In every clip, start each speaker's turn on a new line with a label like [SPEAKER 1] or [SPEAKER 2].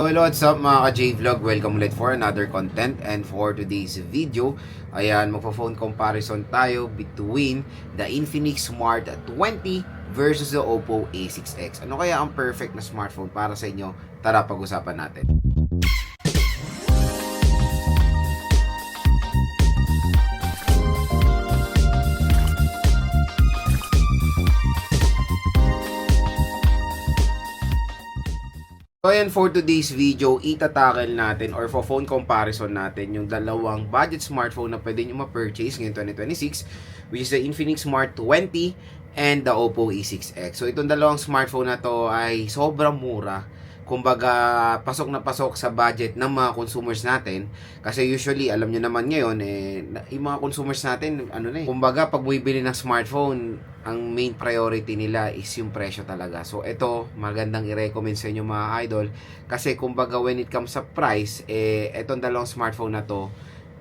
[SPEAKER 1] Hello, what's up mga ka-J-Vlog? Welcome ulit for another content. And for today's video, ayan, magpa-phone comparison tayo between the Infinix Smart 20 versus the Oppo A6X. Ano kaya ang perfect na smartphone para sa inyo? Tara, pag-usapan natin. So ayan, for today's video, itatackle natin or for phone comparison natin yung dalawang budget smartphone na pwede nyo ma-purchase ngayong 2026, which is the Infinix Smart 20 and the Oppo A6X. So itong dalawang smartphone na to ay sobrang mura. Kumbaga, pasok na pasok sa budget ng mga consumers natin. Kasi usually, alam nyo naman ngayon, yung mga consumers natin, kumbaga, pag bumibili ng smartphone, ang main priority nila is yung presyo talaga. So, ito, magandang i-recommend sa inyo mga idol. Kasi, kumbaga, when it comes sa price, etong dalawang smartphone na to,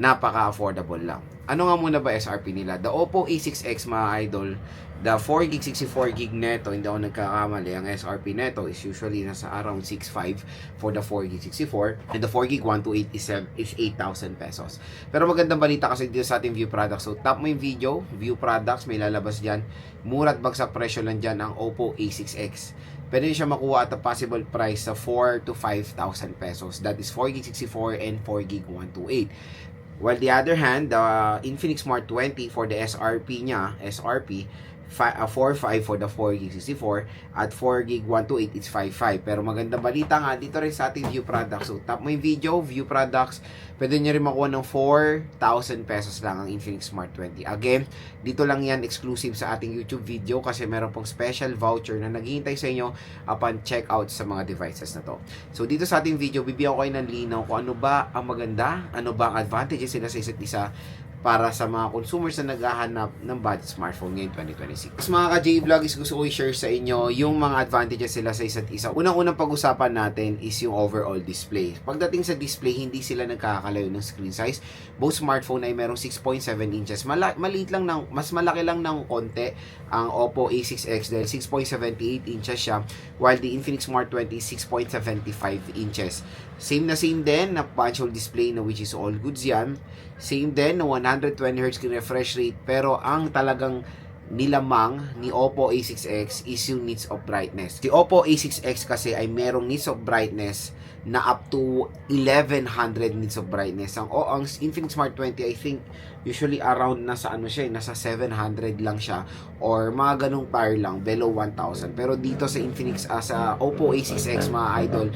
[SPEAKER 1] napaka-affordable lang. Ano nga muna ba SRP nila? The Oppo A6X mga idol, the 4GB 64GB neto, hindi ako nagkakamali, ang SRP neto is usually nasa around 6.5 for the 4GB 64 and the 4GB 128 is 8,000 pesos. Pero magandang balita kasi dito sa ating view products. So tap mo yung video, view products, may lalabas dyan. Mura at bagsak presyo lang dyan ang Oppo A6X. Pwede siya makuha at a possible price sa 4 to 5,000 pesos. That is 4GB 64 and 4GB 128. While the other hand, the Infinix Smart 20 for the SRP niya, 4.5 for the 4GB 64 at 4GB 128 it's 5.5. Pero magandang balita nga dito rin sa ating view products. So tap mo yung video, view products, pwede nyo rin makuha ng 4,000 pesos lang ang Infinix Smart 20. Again, dito lang yan exclusive sa ating YouTube video kasi meron pong special voucher na naghihintay sa inyo upon checkout sa mga devices na to. So dito sa ating video, bibigyan ko kayo ng linaw kung ano ba ang maganda, ano ba ang advantages sila sa isa't isa para sa mga consumers na naghahanap ng budget smartphone ngayong 2026. Mas mga ka-J-Vlog is gusto ko i-share sa inyo yung mga advantages sila sa isa't isa. Unang-unang pag-usapan natin is yung overall display. Pagdating sa display, hindi sila nagkakalayo ng screen size. Both smartphone ay merong 6.7 inches. Maliit lang mas malaki lang ng konti ang Oppo A6X dahil 6.78 inches siya, while the Infinix Smart 20 is 6.75 inches. Same din na punch hole display na which is all goods yan. Same din na 120Hz refresh rate, pero ang talagang nilamang ni Oppo A6X is yung needs of brightness. Si Oppo A6X kasi ay merong needs of brightness na up to 1100 nits of brightness. Ang Infinix Smart 20 I think usually around nasa nasa 700 lang siya or mga ganung power lang, below 1000. Pero dito sa Infinix sa Oppo A6X mga idol,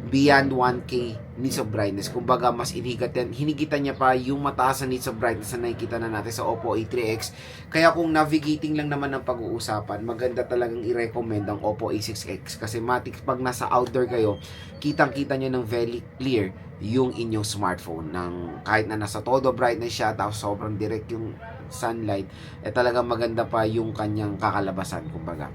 [SPEAKER 1] beyond 1K nits of brightness. Kumbaga mas hinigitan niya pa yung mataas na nits of brightness na nakikita na natin sa Oppo A3X. Kaya kung navigating lang naman ng pag-uusapan, maganda talagang i-recommend ang Oppo A6X kasi matik pag nasa outdoor kayo, kitang-kita nyo ng very clear yung inyong smartphone ng kahit na nasa todo brightness siya tapos sobrang direct yung sunlight, talagang maganda pa yung kanyang kakalabasan. Kumbaga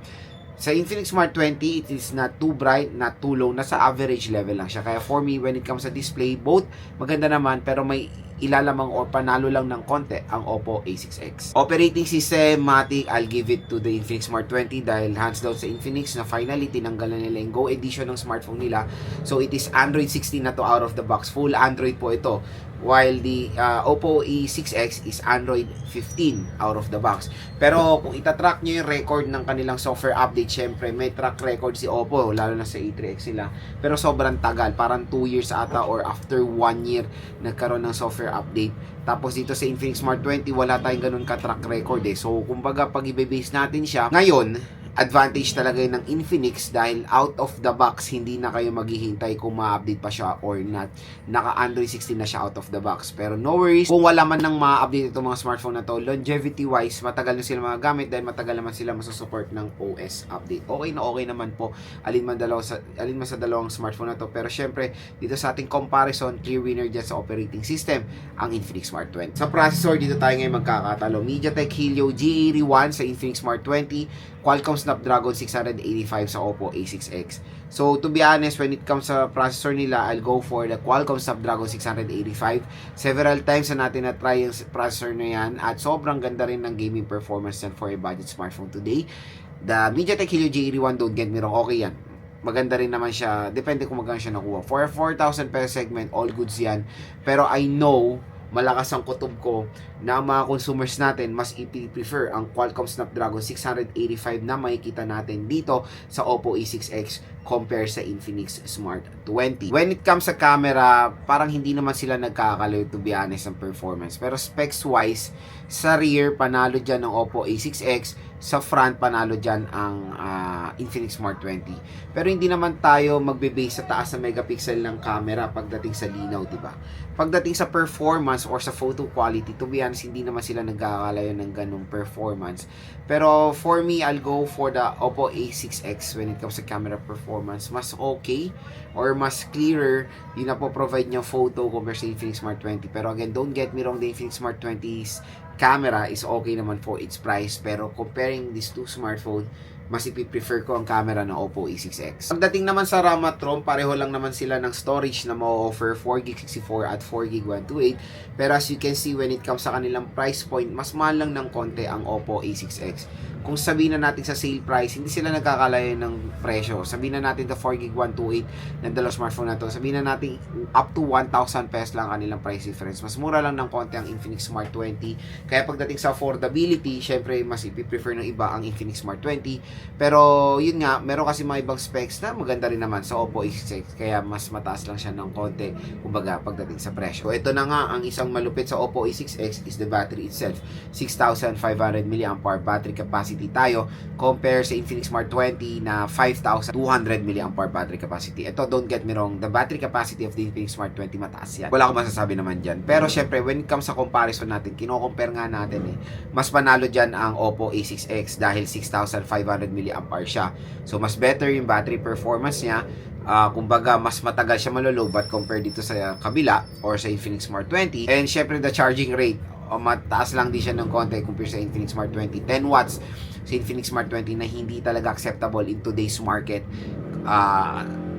[SPEAKER 1] sa Infinix Smart 20, it is not too bright, not too low, nasa average level lang siya. Kaya for me, when it comes sa display, both maganda naman, pero may ilalamang or panalo lang ng konti ang Oppo A6X. Operating system, matik, I'll give it to the Infinix Smart 20 dahil hands down sa Infinix na finally tinanggal na nila yung Go edition ng smartphone nila. So it is Android 16 na to out of the box. Full Android po ito. While the Oppo A6X is Android 15 out of the box. Pero kung itatrack nyo yung record ng kanilang software update, syempre may track record si Oppo, lalo na sa A3X sila. Pero sobrang tagal, parang 2 years ata or after 1 year nagkaroon ng software update. Tapos dito sa Infinix Smart 20, wala tayong ganun ka-track record So kumbaga pag i-base natin siya, ngayon, advantage talaga yun ng Infinix dahil out of the box, hindi na kayo maghihintay kung ma-update pa siya or not. Naka Android 16 na siya out of the box. Pero no worries, kung wala man nang ma-update itong mga smartphone na to, longevity wise, matagal na sila mga gamit dahil matagal naman sila masusupport ng OS update. Okay naman po alin man sa dalawang smartphone na to. Pero syempre, dito sa ating comparison, clear winner dyan sa operating system, ang Infinix Smart 20. Sa processor, dito tayo ngayon magkakatalo. MediaTek Helio G81 sa Infinix Smart 20, Qualcomm Snapdragon 685 sa Oppo A6X. So, to be honest, when it comes sa processor nila, I'll go for the Qualcomm Snapdragon 685. Several times na natin na-try yung processor na yan at sobrang ganda rin ng gaming performance yan for a budget smartphone today. The MediaTek Helio G81, don't get me wrong, okay yan. maganda rin naman siya. Depende kung magkano siya nakuha. For a 4,000 peso segment, all goods yan. Pero I know, malakas ang kutob ko na ang mga consumers natin mas i-prefer ang Qualcomm Snapdragon 685 na makikita natin dito sa Oppo A6X compare sa Infinix Smart 20. When it comes sa camera, parang hindi naman sila nagkakalayo to be honest ng performance. Pero specs wise, sa rear, panalo dyan ng Oppo A6X. Sa front, panalo dyan ang Infinix Smart 20. Pero hindi naman tayo magbe-base sa taas na megapixel ng camera pagdating sa linaw, diba? Pagdating sa performance or sa photo quality, to be honest, hindi naman sila nagkakalayo ng ganong performance. Pero for me, I'll go for the Oppo A6X when it comes to camera performance. Mas okay or mas clearer yung napo-provide niya photo compared sa Infinix Smart 20. Pero again, don't get me wrong, the Infinix Smart 20's camera is okay naman for its price. Pero comparing these two smartphone, mas ipiprefer ko ang camera ng Oppo A6X. Pagdating naman sa RAM at ROM, pareho lang naman sila ng storage na ma-offer 4GB 64 at 4GB 128. Pero as you can see, when it comes sa kanilang price point, mas mahal lang ng konti ang Oppo A6X. Kung sabihin na natin sa sale price, hindi sila nagkakalayo ng presyo. Sabihin na natin the 4GB 128 ng dalawang smartphone na to. Sabihin na natin up to 1,000 pesos lang kanilang price difference. Mas mura lang ng konti ang Infinix Smart 20. Kaya pagdating sa affordability, syempre mas ipiprefer ng iba ang Infinix Smart 20. Pero yun nga, meron kasi mga ibang specs na maganda rin naman sa Oppo A6X. Kaya mas mataas lang siya ng konti, kumbaga pagdating sa presyo. So, ito na nga, ang isang malupit sa Oppo A6X is the battery itself. 6,500 mAh battery capacity tayo compare sa Infinix Smart 20 na 5,200 mAh battery capacity. Ito, don't get me wrong, the battery capacity of the Infinix Smart 20 mataas yan. Wala akong masasabi naman dyan. Pero syempre, when it comes sa comparison natin, kino-compare nga natin mas panalo dyan ang Oppo A6X dahil 6,500 mAh siya. So, mas better yung battery performance niya. Kumbaga, mas matagal siya malolobat compared dito sa kabila or sa Infinix Smart 20. And syempre, the charging rate, mataas lang din siya ng konti compared sa Infinix Smart 20. 10 watts sa Infinix Smart 20 na hindi talaga acceptable in today's market.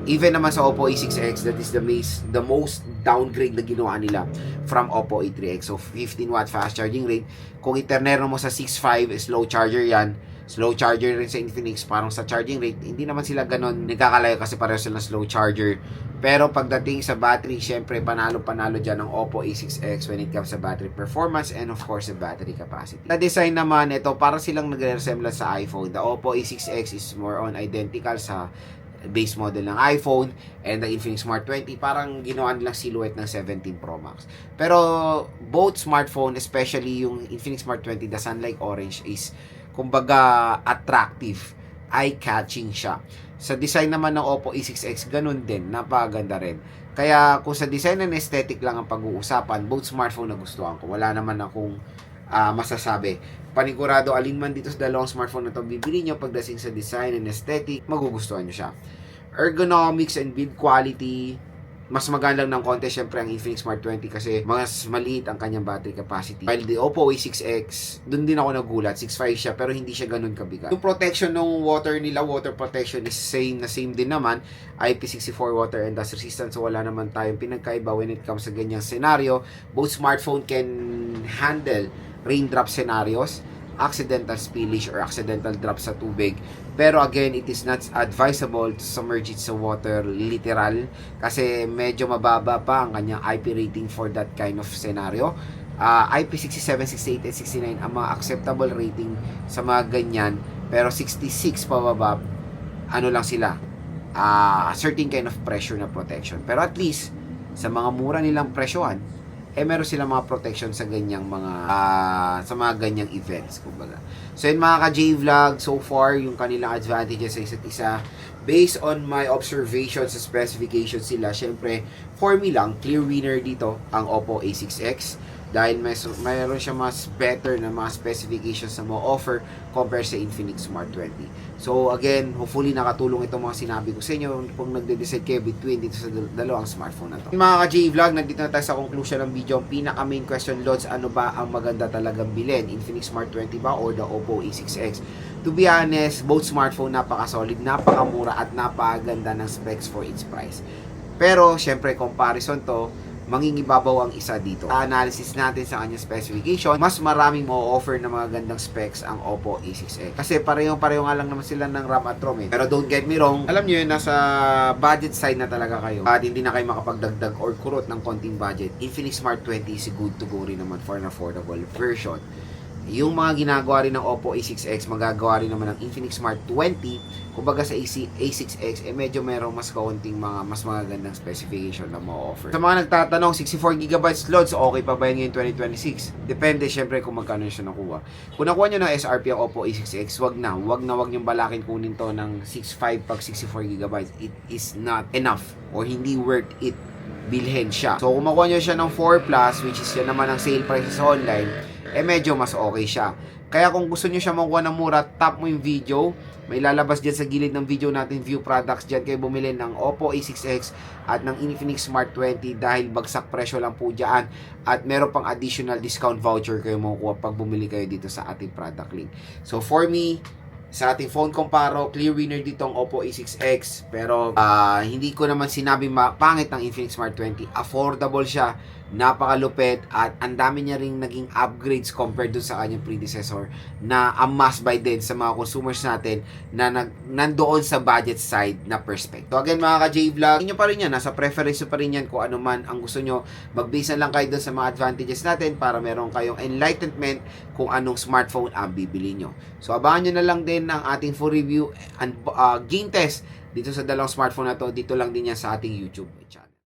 [SPEAKER 1] Even naman sa Oppo A6X, that is the most downgrade na ginawa nila from Oppo A3X. So 15 watt fast charging rate. Kung iternero mo sa 6.5, slow charger yan. Slow charger rin sa Infinix, parang sa charging rate, hindi naman sila ganon nagkakalayo kasi pareho sila slow charger. Pero pagdating sa battery, syempre panalo-panalo dyan ng Oppo A6X when it comes sa battery performance and of course sa battery capacity. Sa design naman, ito parang silang nagre-resemble sa iPhone. The Oppo A6X is more on identical sa base model ng iPhone, and the Infinix Smart 20 parang ginawa nilang silhouette ng 17 Pro Max. Pero both smartphone, especially yung Infinix Smart 20, the Sunlight Orange is kumbaga attractive, eye-catching siya. Sa design naman ng Oppo A6X, ganun din, napakaganda rin. Kaya kung sa design and aesthetic lang ang pag-uusapan, both smartphone nagustuhan ko. Wala naman akong masasabi. Panigurado, alin man dito sa dalawang smartphone na ito bibili nyo, pagdating sa design and aesthetic, magugustuhan nyo siya. Ergonomics and build quality, mas maganda lang ng konti syempre ang Infinix Smart 20 kasi mas maliit ang kanyang battery capacity. While the Oppo A6X, dun din ako nagulat, 6.5 siya pero hindi siya ganun kabigat. Yung protection ng water nila, water protection is same din naman, IP64 water and dust resistant, so wala naman tayong pinagkaiba when it comes sa ganyang scenario. Both smartphone can handle raindrop scenarios, accidental spillage or accidental drop sa tubig. Pero again, it is not advisable to submerge it sa water literal kasi medyo mababa pa ang kanyang IP rating for that kind of scenario. IP67, 68, and 69 ang mga acceptable rating sa mga ganyan. Pero 66 pababa, ano lang sila, certain kind of pressure na protection. Pero at least, sa mga mura nilang presyohan, meron silang mga protection sa ganyang mga sa mga ganyang events, kumbaga. So yun mga ka-J-Vlog, so far yung kanilang advantages sa isa't isa based on my observations sa specifications sila. Syempre, for me lang, clear winner dito ang Oppo A6X dahil mayroon siya mas better na mga specifications na mo offer compare sa Infinix Smart 20. So again, hopefully nakatulong itong mga sinabi ko sa inyo kung nagde-decide kayo between dito sa dalawang smartphone na to. Mga ka-J-Vlog, nandito na tayo sa conclusion ng video. Ang pinaka main question, Lods, ano ba ang maganda talagang bilhin? Infinix Smart 20 ba or the Oppo A6X? To be honest, both smartphone napaka-solid, napakamura at napakaganda ng specs for its price. Pero syempre comparison to, mangingibabaw ang isa dito. Analysis natin sa kanyang specification, mas maraming mo-offer na mga gandang specs ang Oppo A6X. Kasi pareho nga lang naman sila ng RAM at ROM eh. Pero don't get me wrong, alam nyo yun, nasa budget side na talaga kayo. At hindi na kayo makapagdagdag or kurot ng konting budget. Infinix Smart 20 is good to go rin naman for an affordable version. Yung mga ginagawa rin ng Oppo A6X, magagawa rin naman ng Infinix Smart 20. Kumbaga sa A6X, medyo merong mas kaunting mas magagandang specification na ma-offer. Sa mga nagtatanong, 64GB loads, okay pa ba yun ngayon 2026? Depende syempre kung magkano siya nakuha. Kung nakuha nyo ng SRP ang Oppo A6X, wag nyo balakin kunin to ng 6.5 pag 64GB. It is not enough or hindi worth it bilhin siya. So kung makuha nyo siya ng 4 Plus, which is yan naman ang sale prices online, medyo mas okay siya. Kaya kung gusto nyo siya makuha ng mura, tap mo yung video. May lalabas dyan sa gilid ng video natin, view products. Dyan kayo bumili ng Oppo A6X at ng Infinix Smart 20 dahil bagsak presyo lang po dyan. At meron pang additional discount voucher kayo makukuha pag bumili kayo dito sa ating product link. So for me, sa ating phone comparo, clear winner dito ang Oppo A6X. Pero hindi ko naman sinabi pangit ng Infinix Smart 20. Affordable siya, napakalupit, at ang dami niya ring naging upgrades compared dun sa kanyang predecessor na a must buy din sa mga consumers natin na nandoon sa budget side na perspective. So again mga ka-J-Vlog, inyo pa rin yan, nasa preference pa rin yan kung ano man ang gusto nyo. Mag-base na lang kayo dun sa mga advantages natin para meron kayong enlightenment kung anong smartphone ang bibili nyo. So abangan nyo na lang din ang ating full review and game test dito sa dalawang smartphone na to. Dito lang din yan sa ating YouTube.